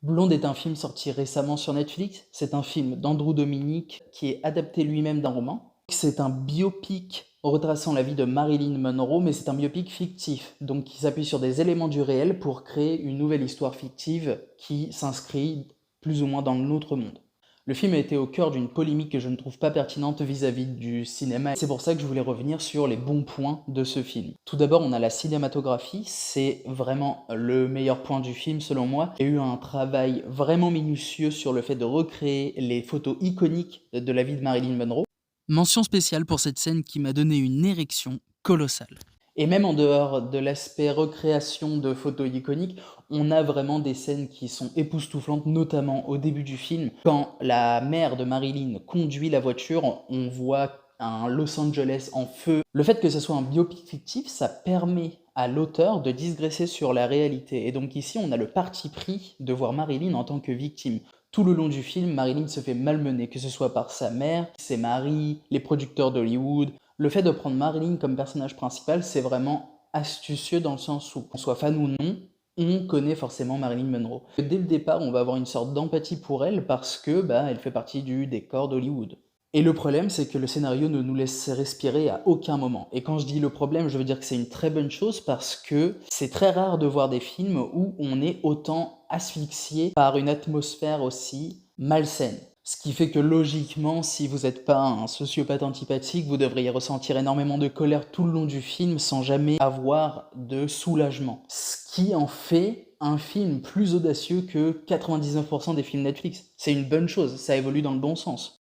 Blonde est un film sorti récemment sur Netflix. C'est un film d'Andrew Dominik qui est adapté lui-même d'un roman. C'est un biopic retraçant la vie de Marilyn Monroe, mais c'est un biopic fictif, donc qui s'appuie sur des éléments du réel pour créer une nouvelle histoire fictive qui s'inscrit plus ou moins dans notre monde. Le film a été au cœur d'une polémique que je ne trouve pas pertinente vis-à-vis du cinéma. C'est pour ça que je voulais revenir sur les bons points de ce film. Tout d'abord, on a la cinématographie, c'est vraiment le meilleur point du film selon moi. Il y a eu un travail vraiment minutieux sur le fait de recréer les photos iconiques de la vie de Marilyn Monroe. Mention spéciale pour cette scène qui m'a donné une érection colossale. Et même en dehors de l'aspect recréation de photos iconiques, on a vraiment des scènes qui sont époustouflantes, notamment au début du film. Quand la mère de Marilyn conduit la voiture, on voit un Los Angeles en feu. Le fait que ce soit un biopic fictif, ça permet à l'auteur de digresser sur la réalité. Et donc ici, on a le parti pris de voir Marilyn en tant que victime. Tout le long du film, Marilyn se fait malmener, que ce soit par sa mère, ses maris, les producteurs d'Hollywood. Le fait de prendre Marilyn comme personnage principal, c'est vraiment astucieux dans le sens où, qu'on soit fan ou non, on connaît forcément Marilyn Monroe. Dès le départ, on va avoir une sorte d'empathie pour elle parce que elle fait partie du décor d'Hollywood. Et le problème, c'est que le scénario ne nous laisse respirer à aucun moment. Et quand je dis le problème, je veux dire que c'est une très bonne chose parce que c'est très rare de voir des films où on est autant asphyxié par une atmosphère aussi malsaine. Ce qui fait que logiquement, si vous n'êtes pas un sociopathe antipathique, vous devriez ressentir énormément de colère tout le long du film sans jamais avoir de soulagement. Ce qui en fait un film plus audacieux que 99% des films Netflix. C'est une bonne chose, ça évolue dans le bon sens.